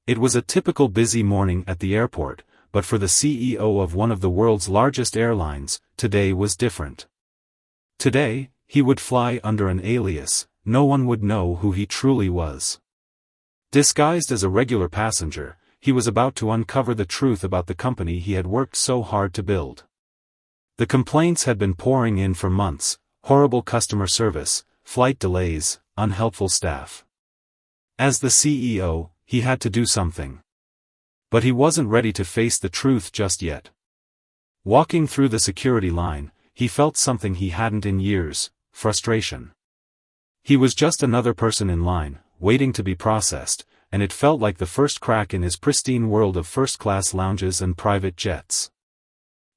It was a typical busy morning at the airport, but for the CEO of one of the world's largest airlines, today was different. Today, he would fly under an alias. No one would know who he truly was. Disguised as a regular passenger, he was about to uncover the truth about the company he had worked so hard to build. The complaints had been pouring in for months: horrible customer service, flight delays, unhelpful staff. As the CEO, he had to do something. But he wasn't ready to face the truth just yet. Walking through the security line, he felt something he hadn't in years: frustration. He was just another person in line, waiting to be processed, and it felt like the first crack in his pristine world of first-class lounges and private jets.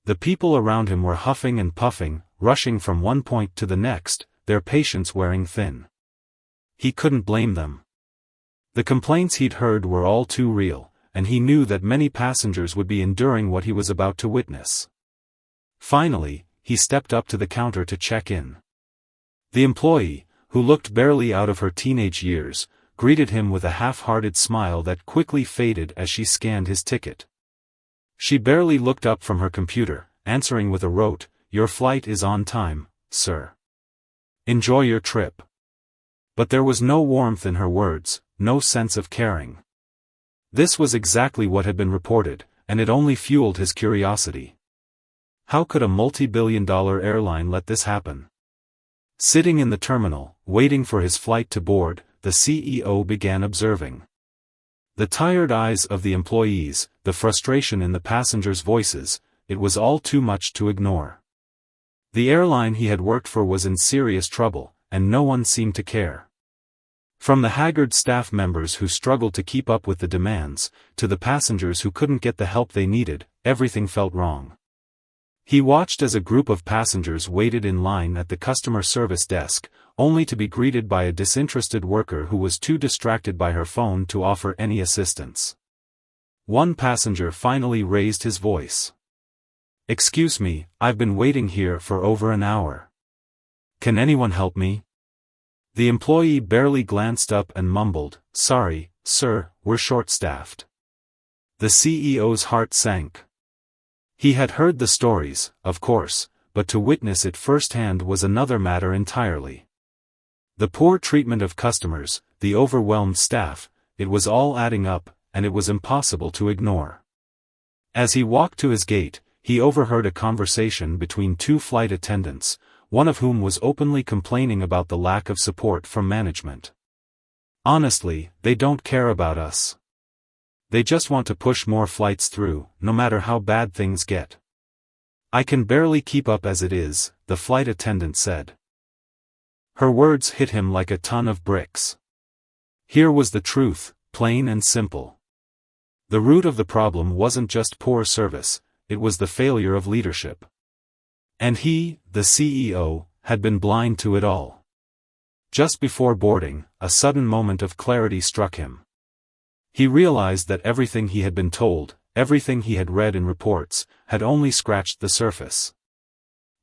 The people around him were huffing and puffing, rushing from one point to the next, their patience wearing thin. He couldn't blame them. The complaints he'd heard were all too real, and he knew that many passengers would be enduring what he was about to witness. Finally, he stepped up to the counter to check in. The employee, who looked barely out of her teenage years, greeted him with a half-hearted smile that quickly faded as she scanned his ticket. She barely looked up from her computer, answering with a rote, "Your flight is on time, sir. Enjoy your trip." But there was no warmth in her words, no sense of caring. This was exactly what had been reported, and it only fueled his curiosity. How could a multi-billion-dollar airline let this happen? Sitting in the terminal, waiting for his flight to board, the CEO began observing. The tired eyes of the employees, the frustration in the passengers' voices, it was all too much to ignore. The airline he had worked for was in serious trouble, and no one seemed to care. From the haggard staff members who struggled to keep up with the demands, to the passengers who couldn't get the help they needed, everything felt wrong. He watched as a group of passengers waited in line at the customer service desk, only to be greeted by a disinterested worker who was too distracted by her phone to offer any assistance. One passenger finally raised his voice. "Excuse me, I've been waiting here for over an hour. Can anyone help me?" The employee barely glanced up and mumbled, "Sorry, sir, we're short-staffed." The CEO's heart sank. He had heard the stories, of course, but to witness it firsthand was another matter entirely. The poor treatment of customers, the overwhelmed staff, it was all adding up, and it was impossible to ignore. As he walked to his gate, he overheard a conversation between two flight attendants, one of whom was openly complaining about the lack of support from management. "Honestly, they don't care about us. They just want to push more flights through, no matter how bad things get. I can barely keep up as it is," the flight attendant said. Her words hit him like a ton of bricks. Here was the truth, plain and simple. The root of the problem wasn't just poor service, it was the failure of leadership. And he, the CEO, had been blind to it all. Just before boarding, a sudden moment of clarity struck him. He realized that everything he had been told, everything he had read in reports, had only scratched the surface.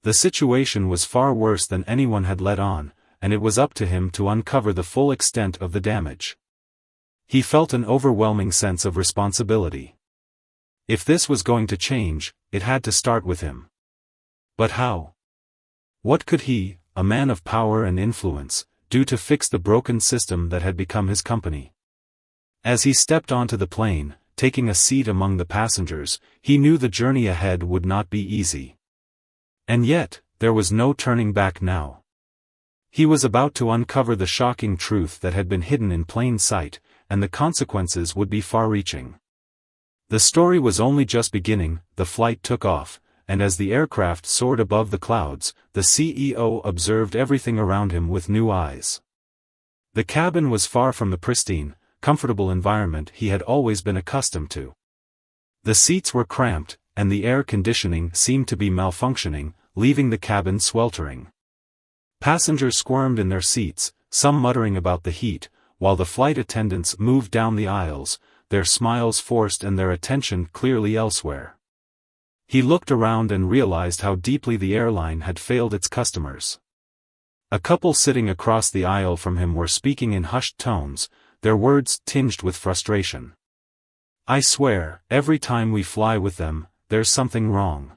The situation was far worse than anyone had let on, and it was up to him to uncover the full extent of the damage. He felt an overwhelming sense of responsibility. If this was going to change, it had to start with him. But how? What could he, a man of power and influence, do to fix the broken system that had become his company? As he stepped onto the plane, taking a seat among the passengers, he knew the journey ahead would not be easy. And yet, there was no turning back now. He was about to uncover the shocking truth that had been hidden in plain sight, and the consequences would be far-reaching. The story was only just beginning. The flight took off, and as the aircraft soared above the clouds, the CEO observed everything around him with new eyes. The cabin was far from the pristine, comfortable environment he had always been accustomed to. The seats were cramped, and the air conditioning seemed to be malfunctioning, leaving the cabin sweltering. Passengers squirmed in their seats, some muttering about the heat, while the flight attendants moved down the aisles, their smiles forced and their attention clearly elsewhere. He looked around and realized how deeply the airline had failed its customers. A couple sitting across the aisle from him were speaking in hushed tones, their words tinged with frustration. I swear, every time we fly with them, there's something wrong.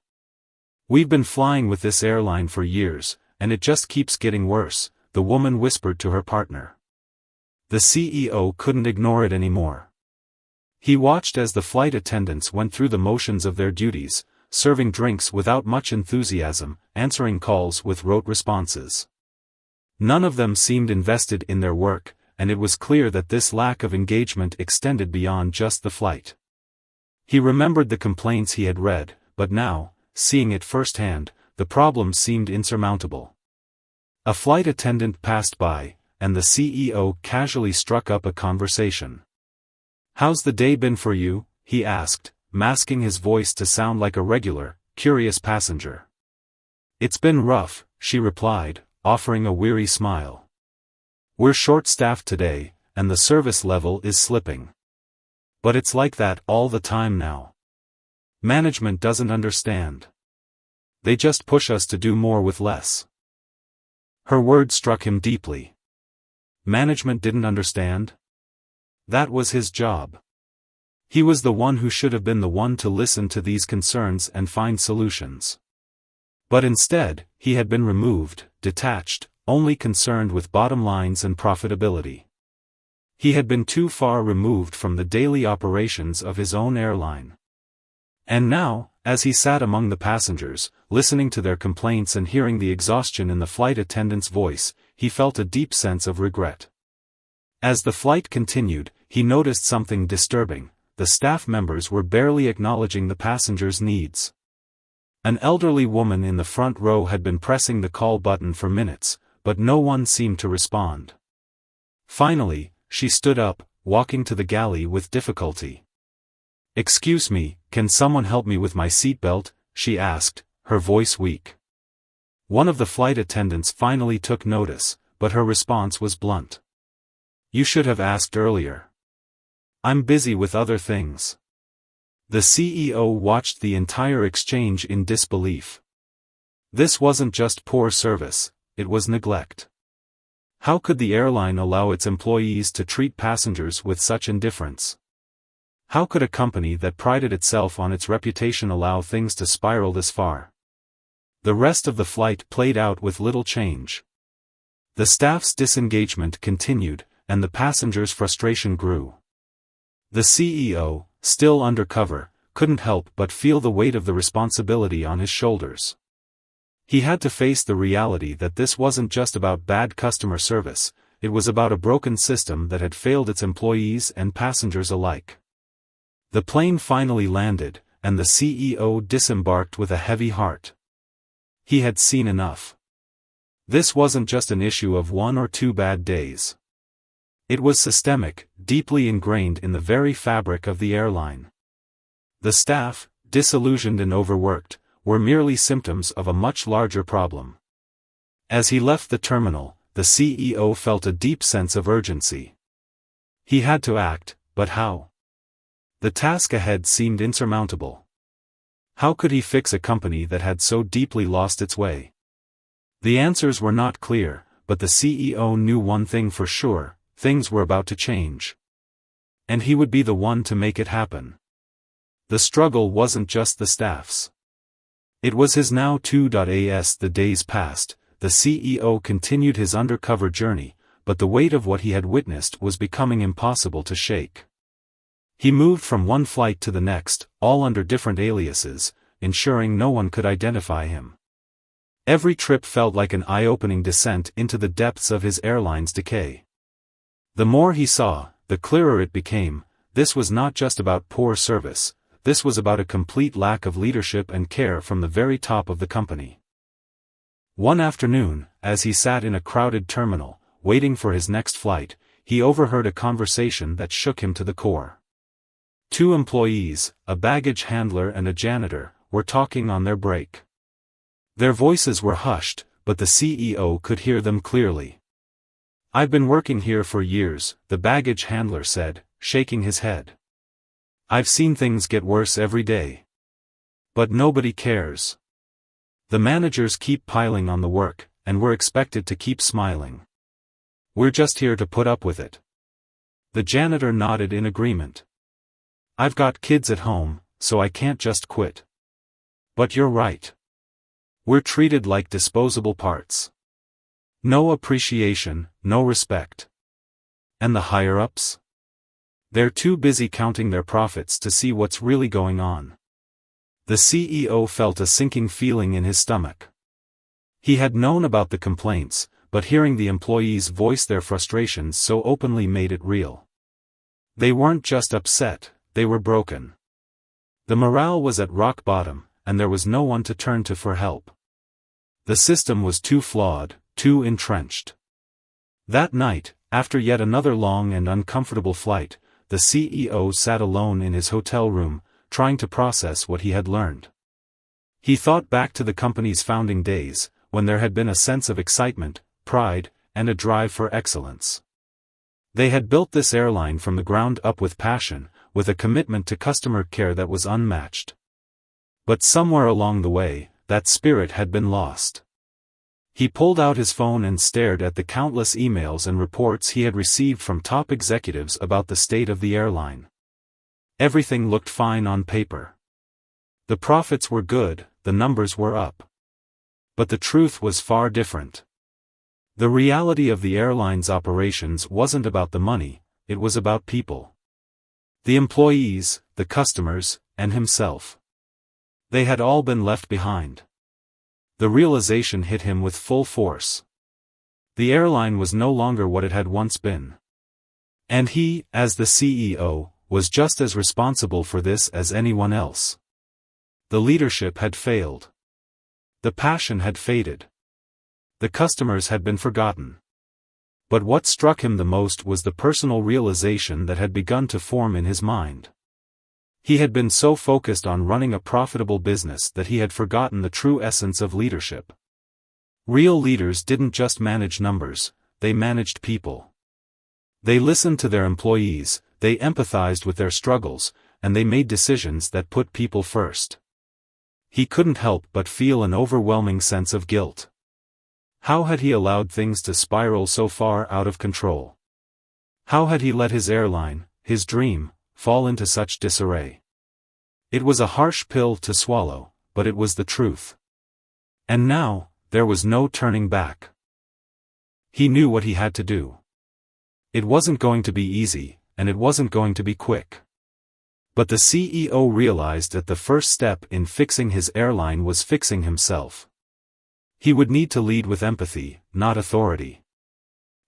We've been flying with this airline for years, and it just keeps getting worse, the woman whispered to her partner. The CEO couldn't ignore it anymore. He watched as the flight attendants went through the motions of their duties, serving drinks without much enthusiasm, answering calls with rote responses. None of them seemed invested in their work, and it was clear that this lack of engagement extended beyond just the flight. He remembered the complaints he had read, but now, seeing it firsthand, the problem seemed insurmountable. A flight attendant passed by, and the CEO casually struck up a conversation. "How's the day been for you?" he asked, masking his voice to sound like a regular, curious passenger. "It's been rough," she replied, offering a weary smile. "We're short-staffed today, and the service level is slipping. But it's like that all the time now. Management doesn't understand. They just push us to do more with less." Her words struck him deeply. Management didn't understand? That was his job. He was the one who should have been the one to listen to these concerns and find solutions. But instead, he had been removed, detached, only concerned with bottom lines and profitability. He had been too far removed from the daily operations of his own airline. And now, as he sat among the passengers, listening to their complaints and hearing the exhaustion in the flight attendant's voice, he felt a deep sense of regret. As the flight continued, he noticed something disturbing. The staff members were barely acknowledging the passengers' needs. An elderly woman in the front row had been pressing the call button for minutes, but no one seemed to respond. Finally, she stood up, walking to the galley with difficulty. "Excuse me, can someone help me with my seatbelt?" she asked, her voice weak. One of the flight attendants finally took notice, but her response was blunt. "You should have asked earlier. I'm busy with other things." The CEO watched the entire exchange in disbelief. This wasn't just poor service, it was neglect. How could the airline allow its employees to treat passengers with such indifference? How could a company that prided itself on its reputation allow things to spiral this far? The rest of the flight played out with little change. The staff's disengagement continued, and the passengers' frustration grew. The CEO, still undercover, couldn't help but feel the weight of the responsibility on his shoulders. He had to face the reality that this wasn't just about bad customer service, it was about a broken system that had failed its employees and passengers alike. The plane finally landed, and the CEO disembarked with a heavy heart. He had seen enough. This wasn't just an issue of 1 or 2 bad days. It was systemic, deeply ingrained in the very fabric of the airline. The staff, disillusioned and overworked, were merely symptoms of a much larger problem. As he left the terminal, the CEO felt a deep sense of urgency. He had to act, but how? The task ahead seemed insurmountable. How could he fix a company that had so deeply lost its way? The answers were not clear, but the CEO knew one thing for sure: things were about to change. And he would be the one to make it happen. The struggle wasn't just the staff's. It was his now too. As the days passed, the CEO continued his undercover journey, but the weight of what he had witnessed was becoming impossible to shake. He moved from one flight to the next, all under different aliases, ensuring no one could identify him. Every trip felt like an eye-opening descent into the depths of his airline's decay. The more he saw, the clearer it became: this was not just about poor service, this was about a complete lack of leadership and care from the very top of the company. One afternoon, as he sat in a crowded terminal, waiting for his next flight, he overheard a conversation that shook him to the core. 2 employees, a baggage handler and a janitor, were talking on their break. Their voices were hushed, but the CEO could hear them clearly. "I've been working here for years," the baggage handler said, shaking his head. "I've seen things get worse every day. But nobody cares. The managers keep piling on the work, and we're expected to keep smiling. We're just here to put up with it." The janitor nodded in agreement. I've got kids at home, so I can't just quit. But you're right. We're treated like disposable parts. No appreciation, no respect. And the higher-ups? They're too busy counting their profits to see what's really going on. The CEO felt a sinking feeling in his stomach. He had known about the complaints, but hearing the employees voice their frustrations so openly made it real. They weren't just upset, they were broken. The morale was at rock bottom, and there was no one to turn to for help. The system was too flawed, too entrenched. That night, after yet another long and uncomfortable flight, the CEO sat alone in his hotel room, trying to process what he had learned. He thought back to the company's founding days, when there had been a sense of excitement, pride, and a drive for excellence. They had built this airline from the ground up with passion, with a commitment to customer care that was unmatched. But somewhere along the way, that spirit had been lost. He pulled out his phone and stared at the countless emails and reports he had received from top executives about the state of the airline. Everything looked fine on paper. The profits were good, the numbers were up. But the truth was far different. The reality of the airline's operations wasn't about the money, it was about people. The employees, the customers, and himself. They had all been left behind. The realization hit him with full force. The airline was no longer what it had once been. And he, as the CEO, was just as responsible for this as anyone else. The leadership had failed. The passion had faded. The customers had been forgotten. But what struck him the most was the personal realization that had begun to form in his mind. He had been so focused on running a profitable business that he had forgotten the true essence of leadership. Real leaders didn't just manage numbers, they managed people. They listened to their employees, they empathized with their struggles, and they made decisions that put people first. He couldn't help but feel an overwhelming sense of guilt. How had he allowed things to spiral so far out of control? How had he let his airline, his dream, fall into such disarray? It was a harsh pill to swallow, but it was the truth. And now, there was no turning back. He knew what he had to do. It wasn't going to be easy, and it wasn't going to be quick. But the CEO realized that the first step in fixing his airline was fixing himself. He would need to lead with empathy, not authority.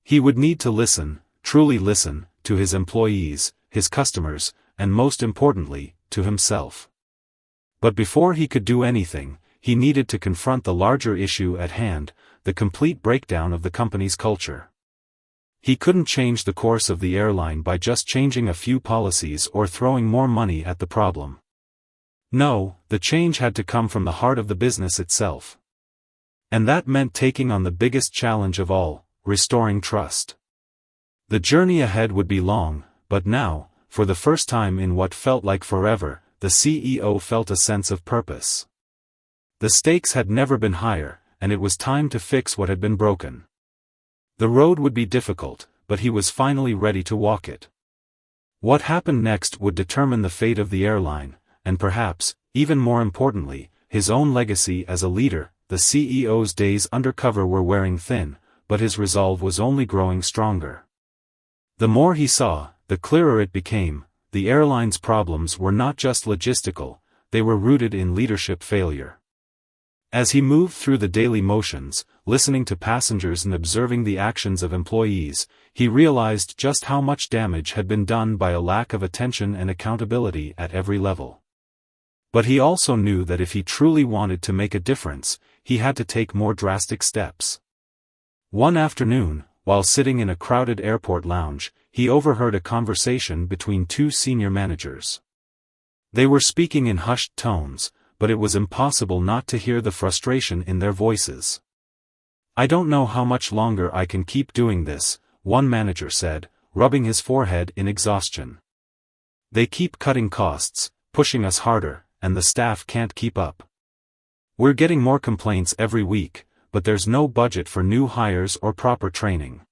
He would need to listen, truly listen, to his employees, his customers, and most importantly, to himself. But before he could do anything, he needed to confront the larger issue at hand, the complete breakdown of the company's culture. He couldn't change the course of the airline by just changing a few policies or throwing more money at the problem. No, the change had to come from the heart of the business itself. And that meant taking on the biggest challenge of all, restoring trust. The journey ahead would be long, but now, for the first time in what felt like forever, the CEO felt a sense of purpose. The stakes had never been higher, and it was time to fix what had been broken. The road would be difficult, but he was finally ready to walk it. What happened next would determine the fate of the airline, and perhaps, even more importantly, his own legacy as a leader. The CEO's days undercover were wearing thin, but his resolve was only growing stronger. The more he saw, the clearer it became, the airline's problems were not just logistical, they were rooted in leadership failure. As he moved through the daily motions, listening to passengers and observing the actions of employees, he realized just how much damage had been done by a lack of attention and accountability at every level. But he also knew that if he truly wanted to make a difference, he had to take more drastic steps. One afternoon, while sitting in a crowded airport lounge, he overheard a conversation between two senior managers. They were speaking in hushed tones, but it was impossible not to hear the frustration in their voices. "I don't know how much longer I can keep doing this," one manager said, rubbing his forehead in exhaustion. "They keep cutting costs, pushing us harder, and the staff can't keep up. We're getting more complaints every week, but there's no budget for new hires or proper training."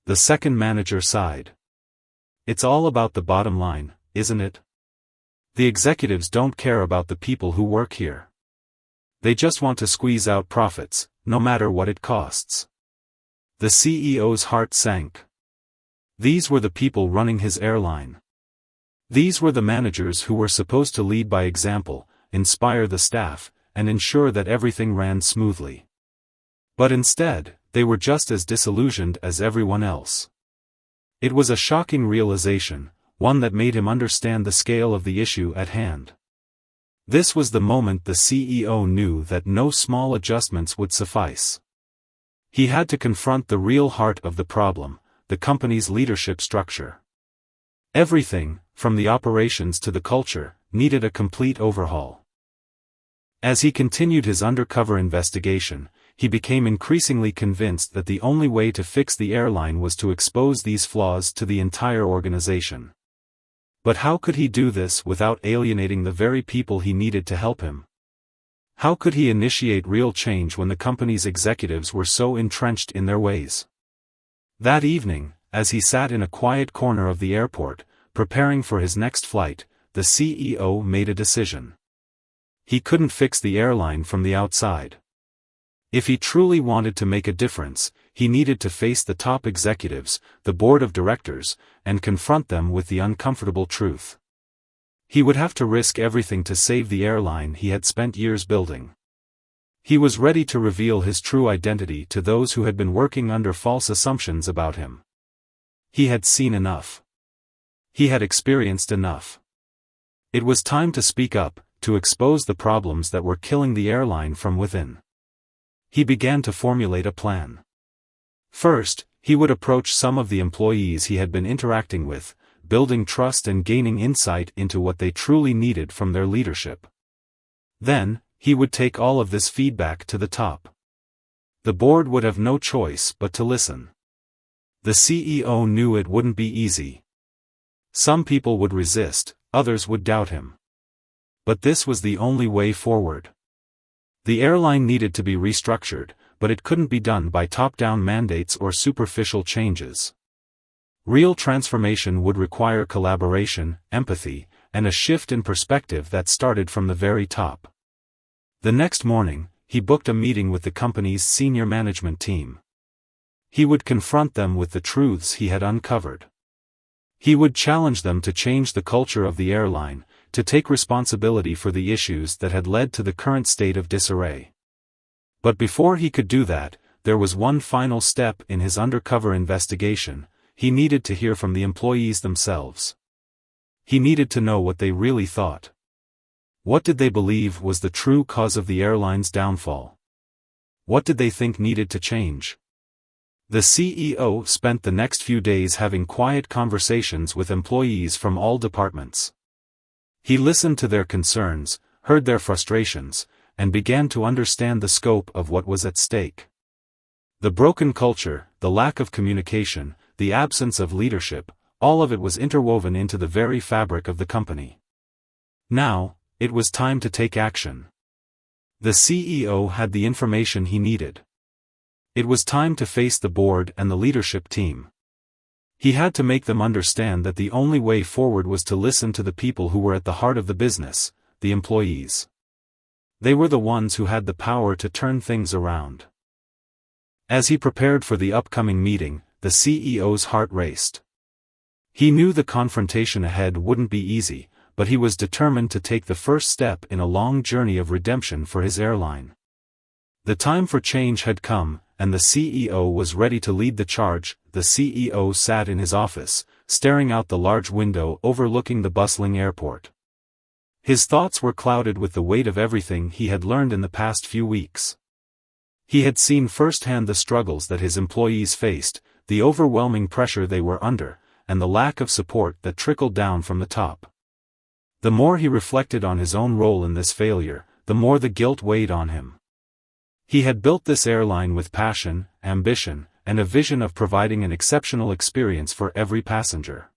The second manager sighed. "It's all about the bottom line, isn't it? The executives don't care about the people who work here. They just want to squeeze out profits, no matter what it costs. The CEO's heart sank. These were the people running his airline. These were the managers who were supposed to lead by example, inspire the staff, and ensure that everything ran smoothly. But instead, they were just as disillusioned as everyone else. It was a shocking realization, one that made him understand the scale of the issue at hand. This was the moment the CEO knew that no small adjustments would suffice. He had to confront the real heart of the problem, the company's leadership structure. Everything, from the operations to the culture, needed a complete overhaul. As he continued his undercover investigation, he became increasingly convinced that the only way to fix the airline was to expose these flaws to the entire organization. But how could he do this without alienating the very people he needed to help him? How could he initiate real change when the company's executives were so entrenched in their ways? That evening, as he sat in a quiet corner of the airport, preparing for his next flight, the CEO made a decision. He couldn't fix the airline from the outside. If he truly wanted to make a difference, he needed to face the top executives, the board of directors, and confront them with the uncomfortable truth. He would have to risk everything to save the airline he had spent years building. He was ready to reveal his true identity to those who had been working under false assumptions about him. He had seen enough. He had experienced enough. It was time to speak up, to expose the problems that were killing the airline from within. He began to formulate a plan. First, he would approach some of the employees he had been interacting with, building trust and gaining insight into what they truly needed from their leadership. Then, he would take all of this feedback to the top. The board would have no choice but to listen. The CEO knew it wouldn't be easy. Some people would resist, others would doubt him. But this was the only way forward. The airline needed to be restructured, but it couldn't be done by top-down mandates or superficial changes. Real transformation would require collaboration, empathy, and a shift in perspective that started from the very top. The next morning, he booked a meeting with the company's senior management team. He would confront them with the truths he had uncovered. He would challenge them to change the culture of the airline, to take responsibility for the issues that had led to the current state of disarray. But before he could do that, there was one final step in his undercover investigation. He needed to hear from the employees themselves. He needed to know what they really thought. What did they believe was the true cause of the airline's downfall? What did they think needed to change? The CEO spent the next few days having quiet conversations with employees from all departments. He listened to their concerns, heard their frustrations, and began to understand the scope of what was at stake. The broken culture, the lack of communication, the absence of leadership, all of it was interwoven into the very fabric of the company. Now, it was time to take action. The CEO had the information he needed. It was time to face the board and the leadership team. He had to make them understand that the only way forward was to listen to the people who were at the heart of the business, the employees. They were the ones who had the power to turn things around. As he prepared for the upcoming meeting, the CEO's heart raced. He knew the confrontation ahead wouldn't be easy, but he was determined to take the first step in a long journey of redemption for his airline. The time for change had come, and the CEO was ready to lead the charge. The CEO sat in his office, staring out the large window overlooking the bustling airport. His thoughts were clouded with the weight of everything he had learned in the past few weeks. He had seen firsthand the struggles that his employees faced, the overwhelming pressure they were under, and the lack of support that trickled down from the top. The more he reflected on his own role in this failure, the more the guilt weighed on him. He had built this airline with passion, ambition, and a vision of providing an exceptional experience for every passenger.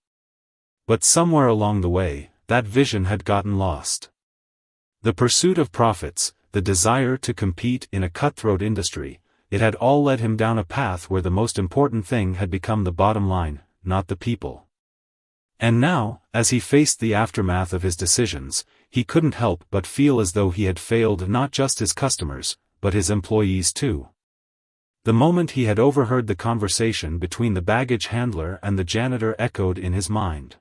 But somewhere along the way, that vision had gotten lost. The pursuit of profits, the desire to compete in a cutthroat industry, it had all led him down a path where the most important thing had become the bottom line, not the people. And now, as he faced the aftermath of his decisions, he couldn't help but feel as though he had failed not just his customers, but his employees too. The moment he had overheard the conversation between the baggage handler and the janitor echoed in his mind.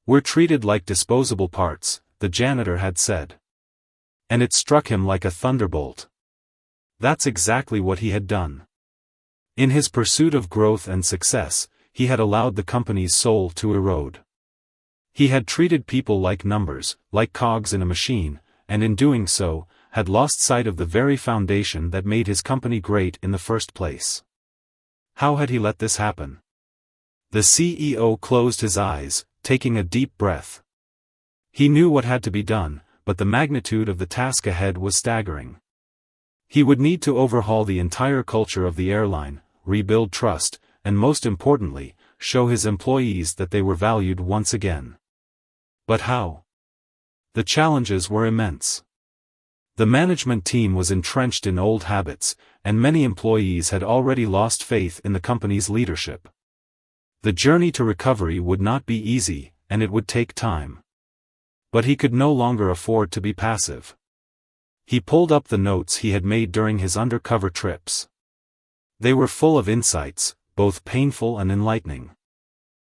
"We're treated like disposable parts," the janitor had said. And it struck him like a thunderbolt. That's exactly what he had done. In his pursuit of growth and success, he had allowed the company's soul to erode. He had treated people like numbers, like cogs in a machine, and in doing so, had lost sight of the very foundation that made his company great in the first place. How had he let this happen? The CEO closed his eyes, taking a deep breath. He knew what had to be done, but the magnitude of the task ahead was staggering. He would need to overhaul the entire culture of the airline, rebuild trust, and most importantly, show his employees that they were valued once again. But how? The challenges were immense. The management team was entrenched in old habits, and many employees had already lost faith in the company's leadership. The journey to recovery would not be easy, and it would take time. But he could no longer afford to be passive. He pulled up the notes he had made during his undercover trips. They were full of insights, both painful and enlightening.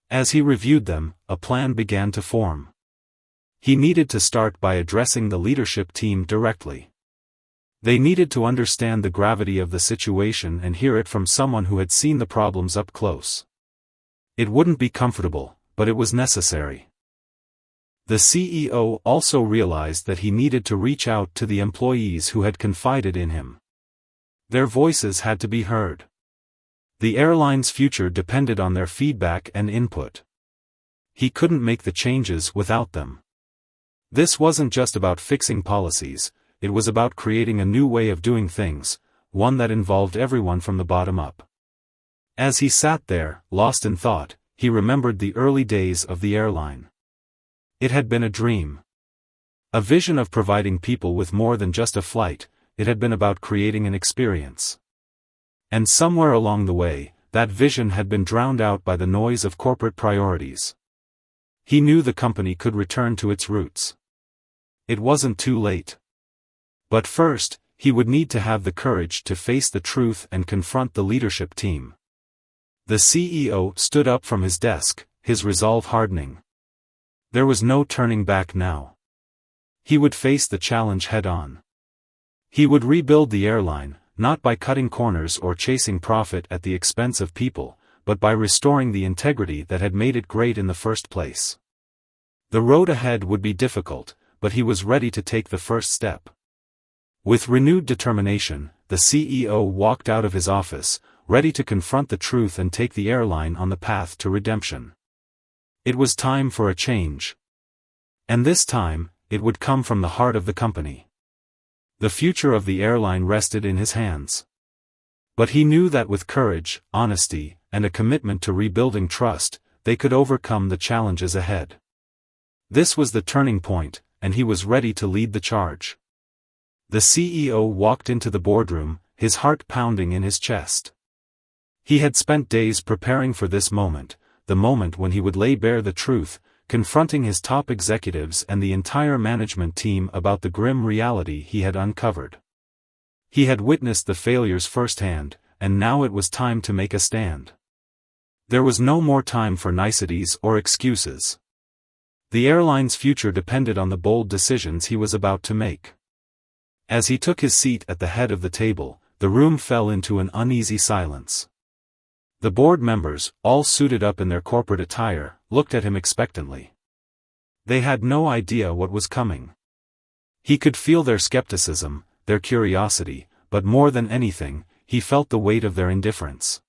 As he reviewed them, a plan began to form. He needed to start by addressing the leadership team directly. They needed to understand the gravity of the situation and hear it from someone who had seen the problems up close. It wouldn't be comfortable, but it was necessary. The CEO also realized that he needed to reach out to the employees who had confided in him. Their voices had to be heard. The airline's future depended on their feedback and input. He couldn't make the changes without them. This wasn't just about fixing policies, it was about creating a new way of doing things, one that involved everyone from the bottom up. As he sat there, lost in thought, he remembered the early days of the airline. It had been a dream. A vision of providing people with more than just a flight, it had been about creating an experience. And somewhere along the way, that vision had been drowned out by the noise of corporate priorities. He knew the company could return to its roots. It wasn't too late. But first, he would need to have the courage to face the truth and confront the leadership team. The CEO stood up from his desk, his resolve hardening. There was no turning back now. He would face the challenge head-on. He would rebuild the airline, not by cutting corners or chasing profit at the expense of people, but by restoring the integrity that had made it great in the first place. The road ahead would be difficult, but he was ready to take the first step. With renewed determination, the CEO walked out of his office, ready to confront the truth and take the airline on the path to redemption. It was time for a change. And this time, it would come from the heart of the company. The future of the airline rested in his hands. But he knew that with courage, honesty, and a commitment to rebuilding trust, they could overcome the challenges ahead. This was the turning point, and he was ready to lead the charge. The CEO walked into the boardroom, his heart pounding in his chest. He had spent days preparing for this moment, the moment when he would lay bare the truth, confronting his top executives and the entire management team about the grim reality he had uncovered. He had witnessed the failures firsthand, and now it was time to make a stand. There was no more time for niceties or excuses. The airline's future depended on the bold decisions he was about to make. As he took his seat at the head of the table, the room fell into an uneasy silence. The board members, all suited up in their corporate attire, looked at him expectantly. They had no idea what was coming. He could feel their skepticism, their curiosity, but more than anything, he felt the weight of their indifference.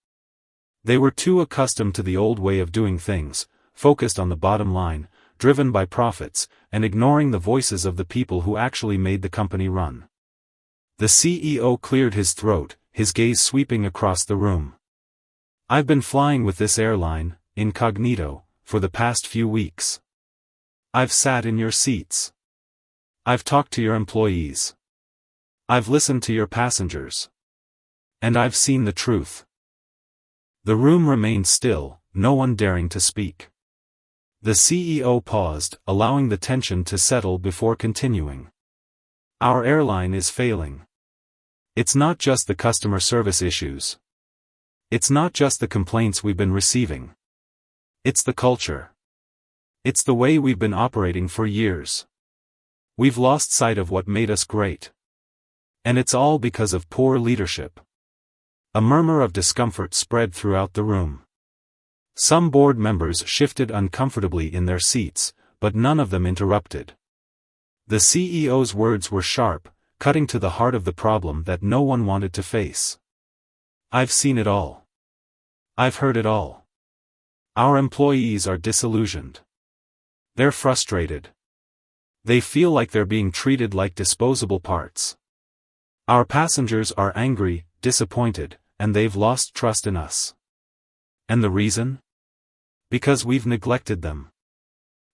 They were too accustomed to the old way of doing things, focused on the bottom line, driven by profits, and ignoring the voices of the people who actually made the company run. The CEO cleared his throat, his gaze sweeping across the room. "I've been flying with this airline, incognito, for the past few weeks. I've sat in your seats. I've talked to your employees. I've listened to your passengers. And I've seen the truth." The room remained still, no one daring to speak. The CEO paused, allowing the tension to settle before continuing. Our airline is failing. It's not just the customer service issues. It's not just the complaints we've been receiving. It's the culture. It's the way we've been operating for years. We've lost sight of what made us great. And it's all because of poor leadership. A murmur of discomfort spread throughout the room. Some board members shifted uncomfortably in their seats, but none of them interrupted. The CEO's words were sharp, cutting to the heart of the problem that no one wanted to face. I've seen it all. I've heard it all. Our employees are disillusioned. They're frustrated. They feel like they're being treated like disposable parts. Our passengers are angry, disappointed, and they've lost trust in us. And the reason? Because we've neglected them.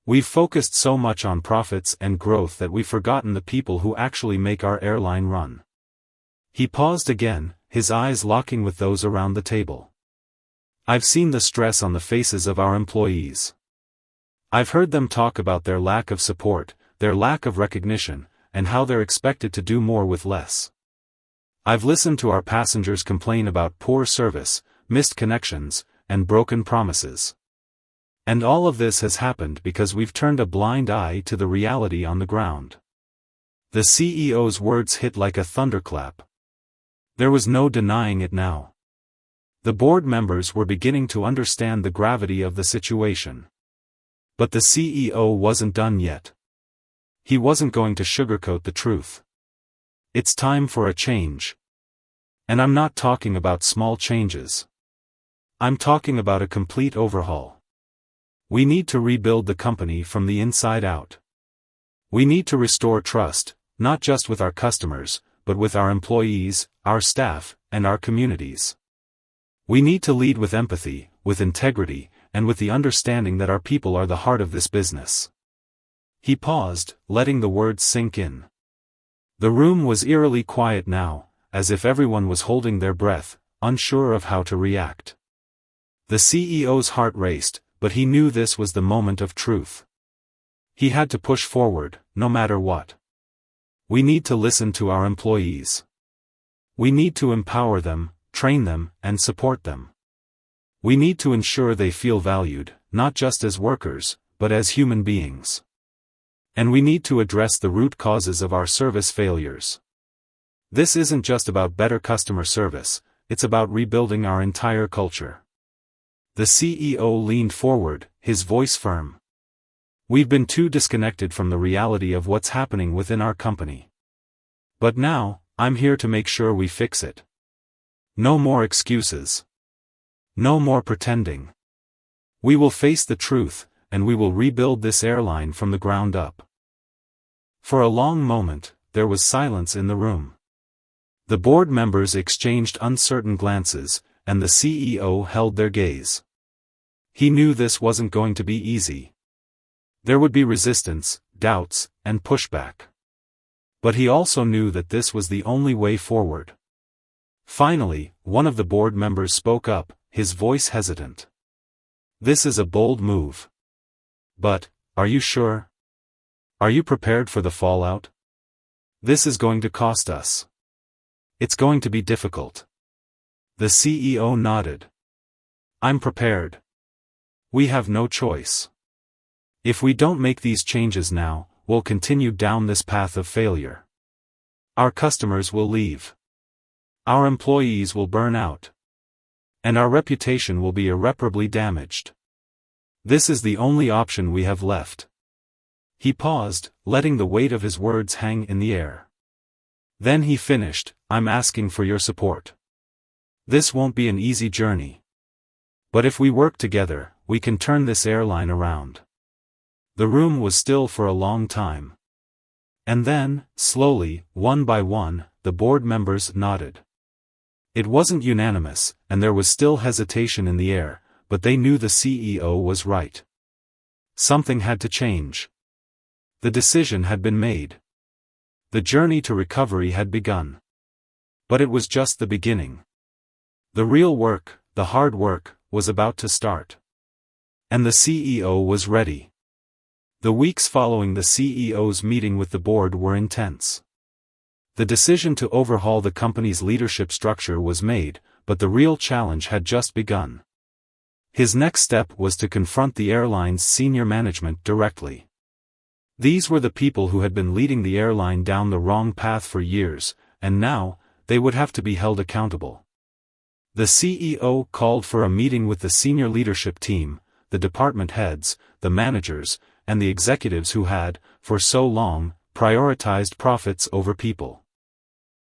We've focused so much on profits and growth that we've forgotten the people who actually make our airline run. He paused again, his eyes locking with those around the table. I've seen the stress on the faces of our employees. I've heard them talk about their lack of support, their lack of recognition, and how they're expected to do more with less. I've listened to our passengers complain about poor service, missed connections, and broken promises. And all of this has happened because we've turned a blind eye to the reality on the ground. The CEO's words hit like a thunderclap. There was no denying it now. The board members were beginning to understand the gravity of the situation. But the CEO wasn't done yet. He wasn't going to sugarcoat the truth. It's time for a change. And I'm not talking about small changes. I'm talking about a complete overhaul. We need to rebuild the company from the inside out. We need to restore trust, not just with our customers, but with our employees, our staff, and our communities. We need to lead with empathy, with integrity, and with the understanding that our people are the heart of this business. He paused, letting the words sink in. The room was eerily quiet now, as if everyone was holding their breath, unsure of how to react. The CEO's heart raced, but he knew this was the moment of truth. He had to push forward, no matter what. We need to listen to our employees. We need to empower them, train them, and support them. We need to ensure they feel valued, not just as workers, but as human beings. And we need to address the root causes of our service failures. This isn't just about better customer service, it's about rebuilding our entire culture. The CEO leaned forward, his voice firm. We've been too disconnected from the reality of what's happening within our company. But now, I'm here to make sure we fix it. No more excuses. No more pretending. We will face the truth, and we will rebuild this airline from the ground up. For a long moment, there was silence in the room. The board members exchanged uncertain glances, and the CEO held their gaze. He knew this wasn't going to be easy. There would be resistance, doubts, and pushback. But he also knew that this was the only way forward. Finally, one of the board members spoke up, his voice hesitant. This is a bold move. But, are you sure? Are you prepared for the fallout? This is going to cost us. It's going to be difficult. The CEO nodded. I'm prepared. We have no choice. If we don't make these changes now, we'll continue down this path of failure. Our customers will leave. Our employees will burn out. And our reputation will be irreparably damaged. This is the only option we have left. He paused, letting the weight of his words hang in the air. Then he finished, I'm asking for your support. This won't be an easy journey. But if we work together, we can turn this airline around. The room was still for a long time. And then, slowly, one by one, the board members nodded. It wasn't unanimous, and there was still hesitation in the air, but they knew the CEO was right. Something had to change. The decision had been made. The journey to recovery had begun. But it was just the beginning. The real work, the hard work, was about to start. And the CEO was ready. The weeks following the CEO's meeting with the board were intense. The decision to overhaul the company's leadership structure was made, but the real challenge had just begun. His next step was to confront the airline's senior management directly. These were the people who had been leading the airline down the wrong path for years, and now, they would have to be held accountable. The CEO called for a meeting with the senior leadership team, the department heads, the managers, and the executives who had, for so long, prioritized profits over people.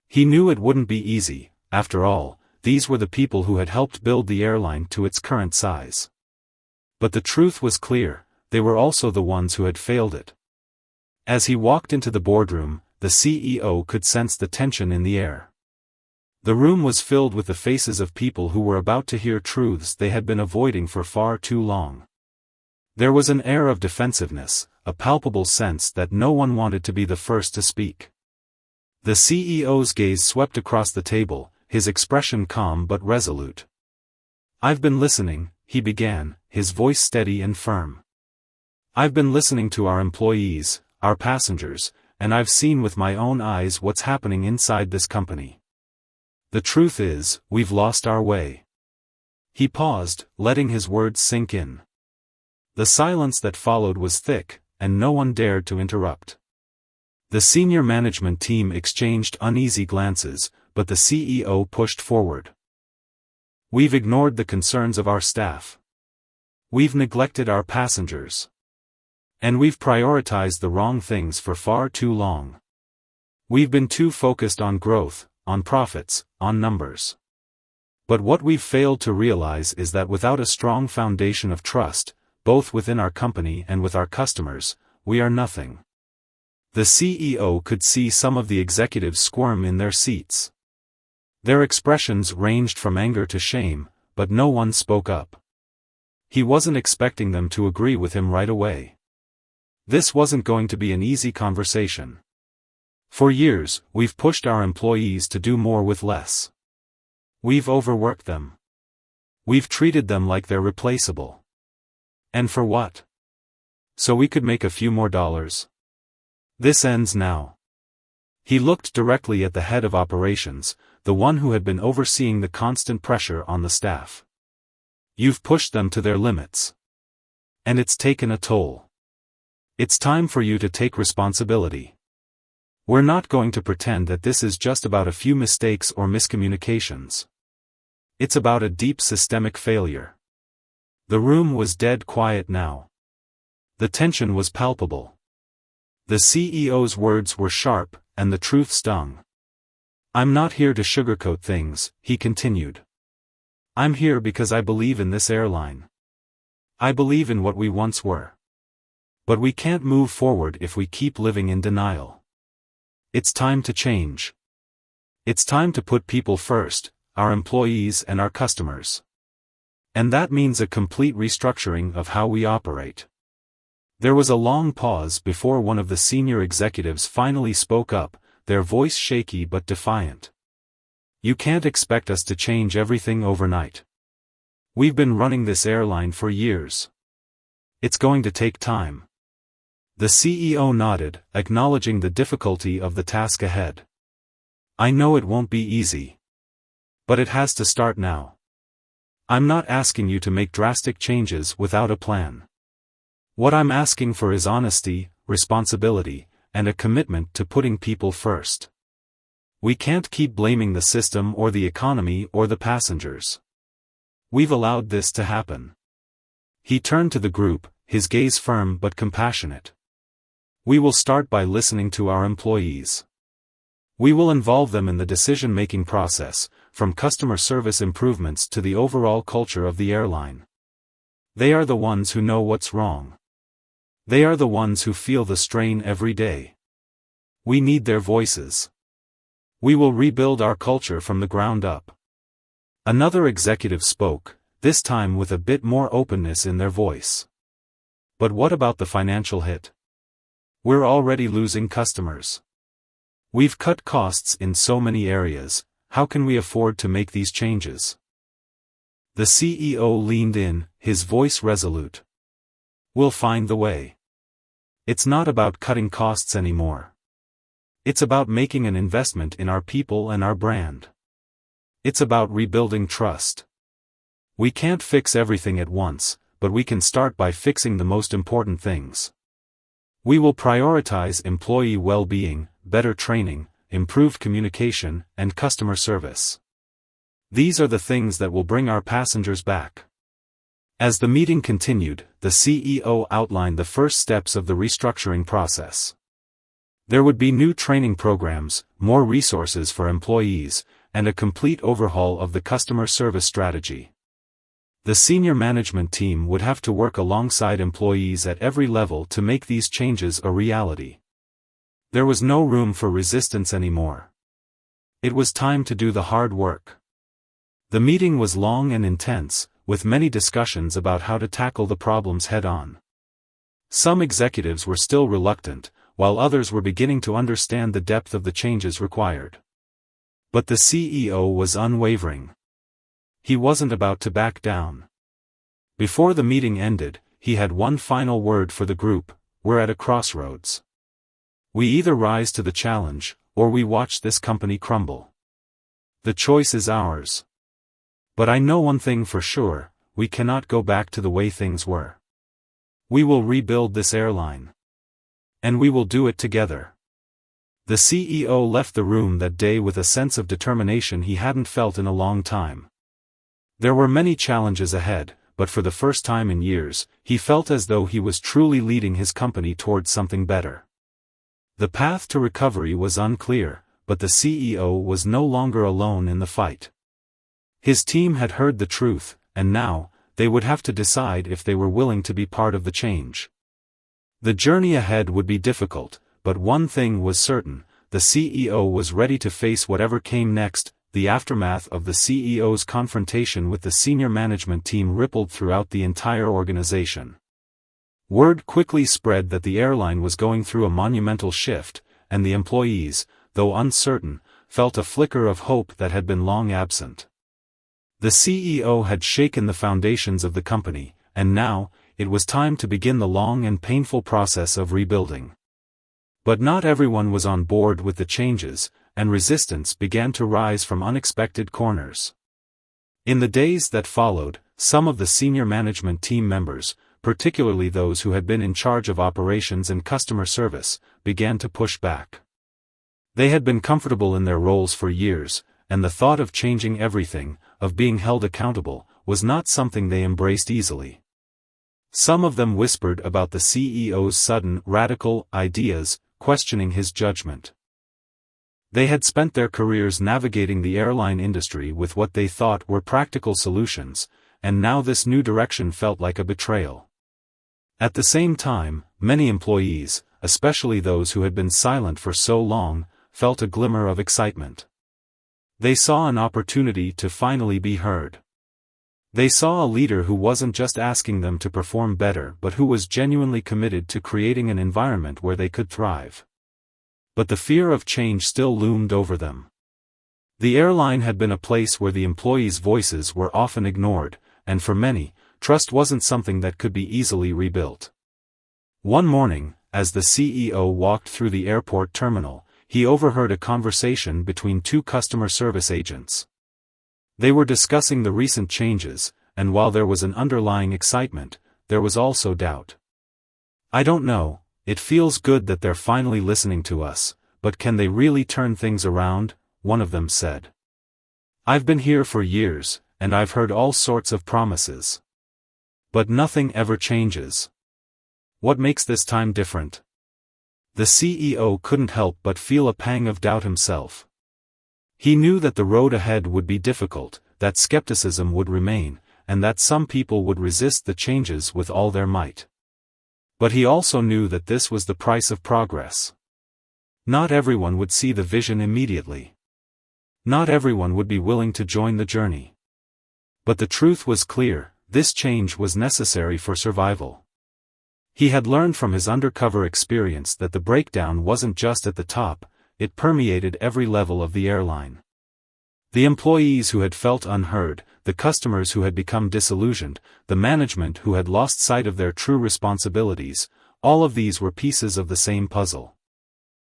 He knew it wouldn't be easy. After all, these were the people who had helped build the airline to its current size. But the truth was clear, they were also the ones who had failed it. As he walked into the boardroom, the CEO could sense the tension in the air. The room was filled with the faces of people who were about to hear truths they had been avoiding for far too long. There was an air of defensiveness, a palpable sense that no one wanted to be the first to speak. The CEO's gaze swept across the table, his expression calm but resolute. "I've been listening," he began, his voice steady and firm. "I've been listening to our employees, our passengers, and I've seen with my own eyes what's happening inside this company. The truth is, we've lost our way." He paused, letting his words sink in. The silence that followed was thick, and no one dared to interrupt. The senior management team exchanged uneasy glances, but the CEO pushed forward. "We've ignored the concerns of our staff. We've neglected our passengers. And we've prioritized the wrong things for far too long. We've been too focused on growth, on profits, on numbers. But what we've failed to realize is that without a strong foundation of trust, both within our company and with our customers, we are nothing." The CEO could see some of the executives squirm in their seats. Their expressions ranged from anger to shame, but no one spoke up. He wasn't expecting them to agree with him right away. This wasn't going to be an easy conversation. "For years, we've pushed our employees to do more with less. We've overworked them. We've treated them like they're replaceable. And for what? So we could make a few more dollars. This ends now." He looked directly at the head of operations, the one who had been overseeing the constant pressure on the staff. "You've pushed them to their limits. And it's taken a toll. It's time for you to take responsibility. We're not going to pretend that this is just about a few mistakes or miscommunications. It's about a deep systemic failure." The room was dead quiet now. The tension was palpable. The CEO's words were sharp, and the truth stung. "I'm not here to sugarcoat things," he continued. "I'm here because I believe in this airline. I believe in what we once were. But we can't move forward if we keep living in denial. It's time to change. It's time to put people first, our employees and our customers. And that means a complete restructuring of how we operate." There was a long pause before one of the senior executives finally spoke up, their voice shaky but defiant. "You can't expect us to change everything overnight. We've been running this airline for years. It's going to take time." The CEO nodded, acknowledging the difficulty of the task ahead. "I know it won't be easy. But it has to start now. I'm not asking you to make drastic changes without a plan. What I'm asking for is honesty, responsibility, and a commitment to putting people first. We can't keep blaming the system or the economy or the passengers. We've allowed this to happen." He turned to the group, his gaze firm but compassionate. "We will start by listening to our employees. We will involve them in the decision-making process, from customer service improvements to the overall culture of the airline. They are the ones who know what's wrong. They are the ones who feel the strain every day. We need their voices. We will rebuild our culture from the ground up." Another executive spoke, this time with a bit more openness in their voice. "But what about the financial hit? We're already losing customers. We've cut costs in so many areas, how can we afford to make these changes?" The CEO leaned in, his voice resolute. We'll find the way. It's not about cutting costs anymore. It's about making an investment in our people and our brand. It's about rebuilding trust. We can't fix everything at once, but we can start by fixing the most important things. We will prioritize employee well-being, better training, improved communication, and customer service. These are the things that will bring our passengers back. As the meeting continued, the CEO outlined the first steps of the restructuring process. There would be new training programs, more resources for employees, and a complete overhaul of the customer service strategy. The senior management team would have to work alongside employees at every level to make these changes a reality. There was no room for resistance anymore. It was time to do the hard work. The meeting was long and intense, with many discussions about how to tackle the problems head-on. Some executives were still reluctant, while others were beginning to understand the depth of the changes required. But the CEO was unwavering. He wasn't about to back down. Before the meeting ended, he had one final word for the group: we're at a crossroads. We either rise to the challenge, or we watch this company crumble. The choice is ours. But I know one thing for sure: we cannot go back to the way things were. We will rebuild this airline. And we will do it together. The CEO left the room that day with a sense of determination he hadn't felt in a long time. There were many challenges ahead, but for the first time in years, he felt as though he was truly leading his company towards something better. The path to recovery was unclear, but the CEO was no longer alone in the fight. His team had heard the truth, and now, they would have to decide if they were willing to be part of the change. The journey ahead would be difficult, but one thing was certain: the CEO was ready to face whatever came next. The aftermath of the CEO's confrontation with the senior management team rippled throughout the entire organization. Word quickly spread that the airline was going through a monumental shift, and the employees, though uncertain, felt a flicker of hope that had been long absent. The CEO had shaken the foundations of the company, and now, it was time to begin the long and painful process of rebuilding. But not everyone was on board with the changes, and resistance began to rise from unexpected corners. In the days that followed, some of the senior management team members, particularly those who had been in charge of operations and customer service, began to push back. They had been comfortable in their roles for years, and the thought of changing everything, of being held accountable, was not something they embraced easily. Some of them whispered about the CEO's sudden, radical ideas, questioning his judgment. They had spent their careers navigating the airline industry with what they thought were practical solutions, and now this new direction felt like a betrayal. At the same time, many employees, especially those who had been silent for so long, felt a glimmer of excitement. They saw an opportunity to finally be heard. They saw a leader who wasn't just asking them to perform better but who was genuinely committed to creating an environment where they could thrive. But the fear of change still loomed over them. The airline had been a place where the employees' voices were often ignored, and for many, trust wasn't something that could be easily rebuilt. One morning, as the CEO walked through the airport terminal, he overheard a conversation between two customer service agents. They were discussing the recent changes, and while there was an underlying excitement, there was also doubt. "I don't know, it feels good that they're finally listening to us, but can they really turn things around?" one of them said. "I've been here for years, and I've heard all sorts of promises. But nothing ever changes. What makes this time different?" The CEO couldn't help but feel a pang of doubt himself. He knew that the road ahead would be difficult, that skepticism would remain, and that some people would resist the changes with all their might. But he also knew that this was the price of progress. Not everyone would see the vision immediately. Not everyone would be willing to join the journey. But the truth was clear: this change was necessary for survival. He had learned from his undercover experience that the breakdown wasn't just at the top, it permeated every level of the airline. The employees who had felt unheard, the customers who had become disillusioned, the management who had lost sight of their true responsibilities, all of these were pieces of the same puzzle.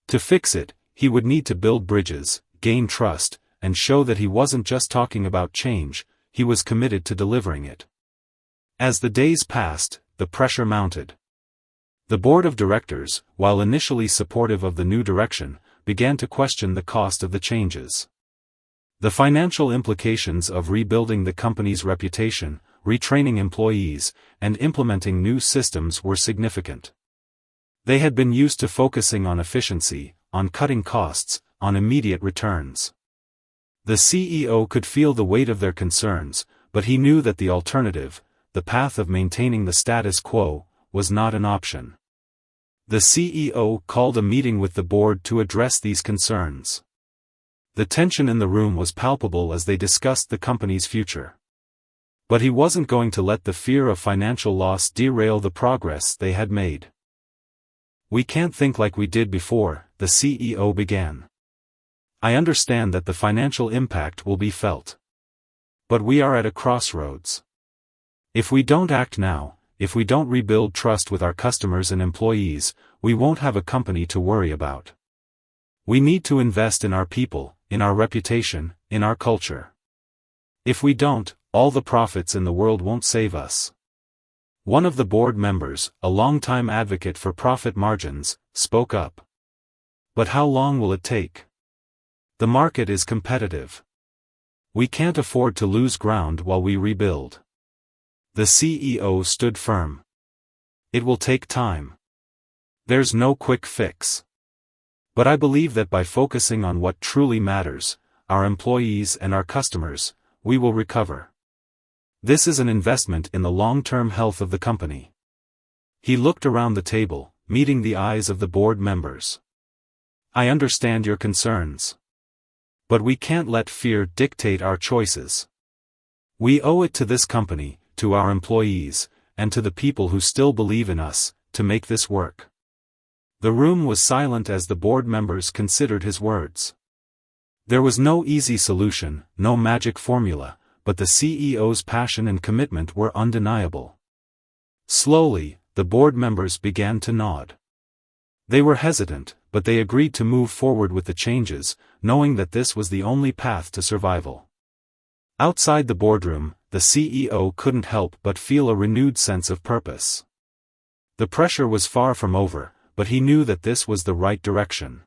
To fix it, he would need to build bridges, gain trust, and show that he wasn't just talking about change, he was committed to delivering it. As the days passed, the pressure mounted. The board of directors, while initially supportive of the new direction, began to question the cost of the changes. The financial implications of rebuilding the company's reputation, retraining employees, and implementing new systems were significant. They had been used to focusing on efficiency, on cutting costs, on immediate returns. The CEO could feel the weight of their concerns, but he knew that the alternative, the path of maintaining the status quo, was not an option. The CEO called a meeting with the board to address these concerns. The tension in the room was palpable as they discussed the company's future. But he wasn't going to let the fear of financial loss derail the progress they had made. "We can't think like we did before," the CEO began. "I understand that the financial impact will be felt. But we are at a crossroads. If we don't act now, if we don't rebuild trust with our customers and employees, we won't have a company to worry about. We need to invest in our people, in our reputation, in our culture. If we don't, all the profits in the world won't save us." One of the board members, a longtime advocate for profit margins, spoke up. "But how long will it take? The market is competitive. We can't afford to lose ground while we rebuild." The CEO stood firm. "It will take time. There's no quick fix. But I believe that by focusing on what truly matters, our employees and our customers, we will recover. This is an investment in the long-term health of the company." He looked around the table, meeting the eyes of the board members. "I understand your concerns. But we can't let fear dictate our choices. We owe it to this company, to our employees, and to the people who still believe in us, to make this work." The room was silent as the board members considered his words. There was no easy solution, no magic formula, but the CEO's passion and commitment were undeniable. Slowly, the board members began to nod. They were hesitant, but they agreed to move forward with the changes, knowing that this was the only path to survival. Outside the boardroom, the CEO couldn't help but feel a renewed sense of purpose. The pressure was far from over, but he knew that this was the right direction.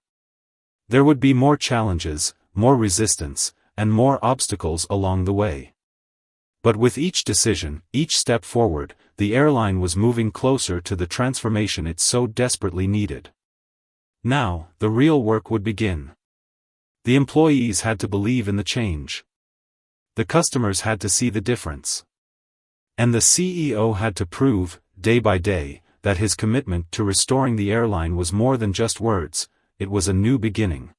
There would be more challenges, more resistance, and more obstacles along the way. But with each decision, each step forward, the airline was moving closer to the transformation it so desperately needed. Now, the real work would begin. The employees had to believe in the change. The customers had to see the difference. And the CEO had to prove, day by day, that his commitment to restoring the airline was more than just words, it was a new beginning.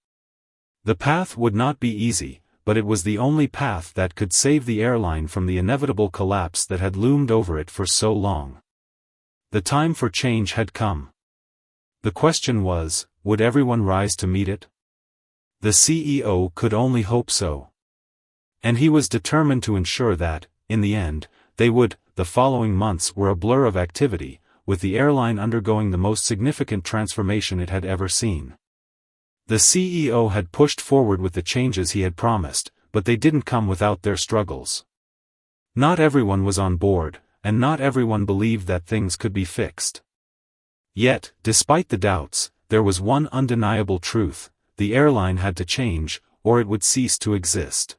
The path would not be easy, but it was the only path that could save the airline from the inevitable collapse that had loomed over it for so long. The time for change had come. The question was, would everyone rise to meet it? The CEO could only hope so. And he was determined to ensure that, in the end, they would. The following months were a blur of activity, with the airline undergoing the most significant transformation it had ever seen. The CEO had pushed forward with the changes he had promised, but they didn't come without their struggles. Not everyone was on board, and not everyone believed that things could be fixed. Yet, despite the doubts, there was one undeniable truth: the airline had to change, or it would cease to exist.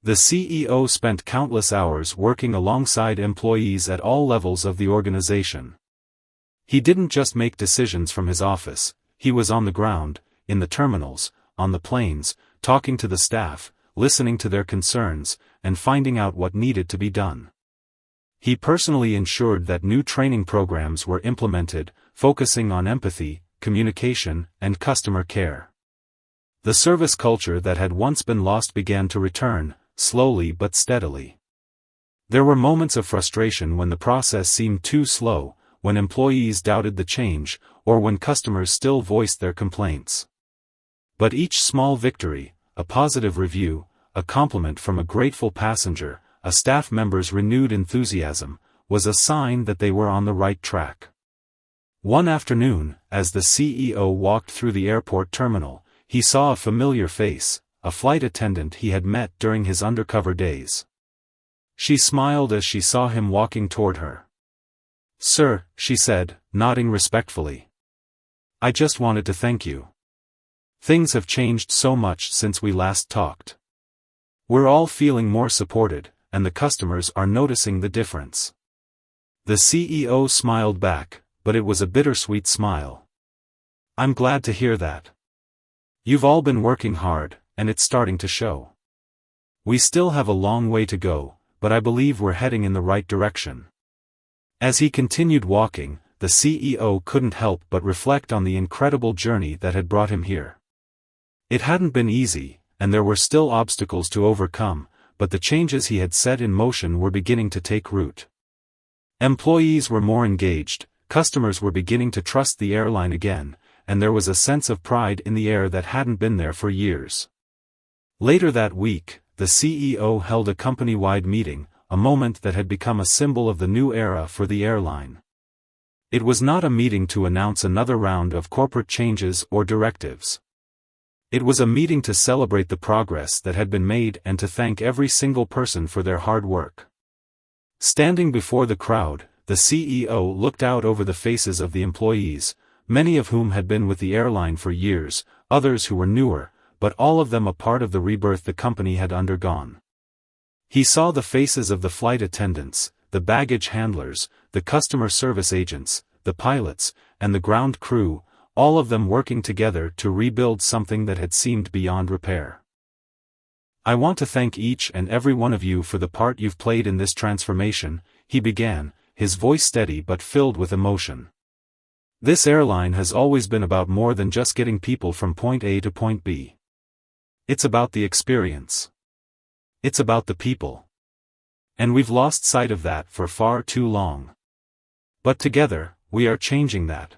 The CEO spent countless hours working alongside employees at all levels of the organization. He didn't just make decisions from his office, he was on the ground, in the terminals, on the planes, talking to the staff, listening to their concerns, and finding out what needed to be done. He personally ensured that new training programs were implemented, focusing on empathy, communication, and customer care. The service culture that had once been lost began to return, slowly but steadily. There were moments of frustration when the process seemed too slow, when employees doubted the change, or when customers still voiced their complaints. But each small victory, a positive review, a compliment from a grateful passenger, a staff member's renewed enthusiasm, was a sign that they were on the right track. One afternoon, as the CEO walked through the airport terminal, he saw a familiar face, a flight attendant he had met during his undercover days. She smiled as she saw him walking toward her. "Sir," she said, nodding respectfully. "I just wanted to thank you. Things have changed so much since we last talked. We're all feeling more supported, and the customers are noticing the difference." The CEO smiled back, but it was a bittersweet smile. "I'm glad to hear that. You've all been working hard, and it's starting to show. We still have a long way to go, but I believe we're heading in the right direction." As he continued walking, the CEO couldn't help but reflect on the incredible journey that had brought him here. It hadn't been easy, and there were still obstacles to overcome, but the changes he had set in motion were beginning to take root. Employees were more engaged, customers were beginning to trust the airline again, and there was a sense of pride in the air that hadn't been there for years. Later that week, the CEO held a company-wide meeting, a moment that had become a symbol of the new era for the airline. It was not a meeting to announce another round of corporate changes or directives. It was a meeting to celebrate the progress that had been made and to thank every single person for their hard work. Standing before the crowd, the CEO looked out over the faces of the employees, many of whom had been with the airline for years, others who were newer, but all of them a part of the rebirth the company had undergone. He saw the faces of the flight attendants, the baggage handlers, the customer service agents, the pilots, and the ground crew, all of them working together to rebuild something that had seemed beyond repair. "I want to thank each and every one of you for the part you've played in this transformation," he began, his voice steady but filled with emotion. "This airline has always been about more than just getting people from point A to point B. It's about the experience. It's about the people. And we've lost sight of that for far too long. But together, we are changing that.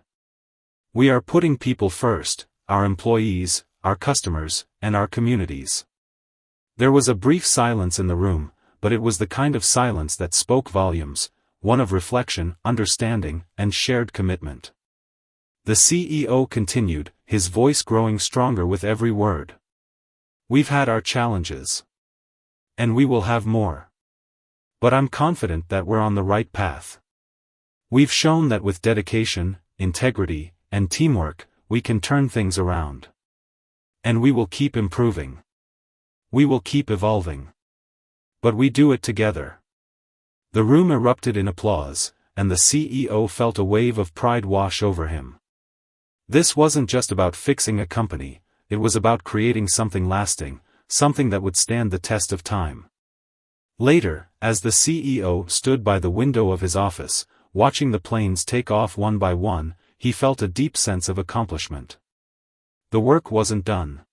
We are putting people first, our employees, our customers, and our communities." There was a brief silence in the room, but it was the kind of silence that spoke volumes, one of reflection, understanding, and shared commitment. The CEO continued, his voice growing stronger with every word. "We've had our challenges. And we will have more. But I'm confident that we're on the right path. We've shown that with dedication, integrity, and teamwork, we can turn things around. And we will keep improving. We will keep evolving. But we do it together." The room erupted in applause, and the CEO felt a wave of pride wash over him. This wasn't just about fixing a company, it was about creating something lasting, something that would stand the test of time. Later, as the CEO stood by the window of his office, watching the planes take off one by one, he felt a deep sense of accomplishment. The work wasn't done.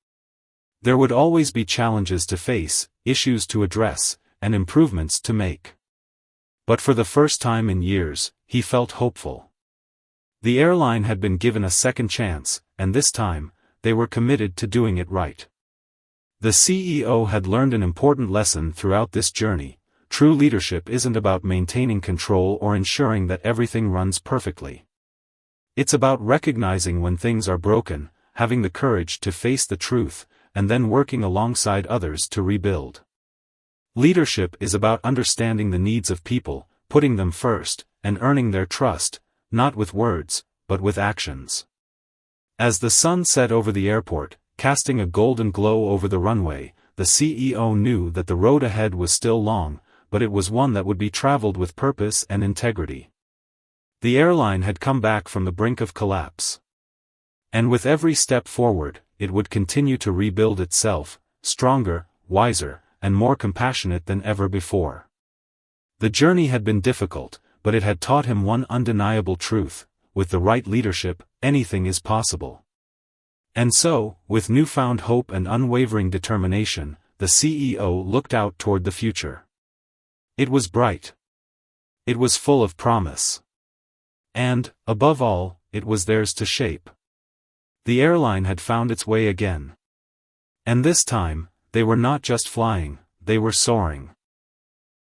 There would always be challenges to face, issues to address, and improvements to make. But for the first time in years, he felt hopeful. The airline had been given a second chance, and this time, they were committed to doing it right. The CEO had learned an important lesson throughout this journey: true leadership isn't about maintaining control or ensuring that everything runs perfectly. It's about recognizing when things are broken, having the courage to face the truth, and then working alongside others to rebuild. Leadership is about understanding the needs of people, putting them first, and earning their trust, not with words, but with actions. As the sun set over the airport, casting a golden glow over the runway, the CEO knew that the road ahead was still long, but it was one that would be traveled with purpose and integrity. The airline had come back from the brink of collapse. And with every step forward, it would continue to rebuild itself, stronger, wiser, and more compassionate than ever before. The journey had been difficult, but it had taught him one undeniable truth: with the right leadership, anything is possible. And so, with newfound hope and unwavering determination, the CEO looked out toward the future. It was bright. It was full of promise. And, above all, it was theirs to shape. The airline had found its way again. And this time, they were not just flying, they were soaring.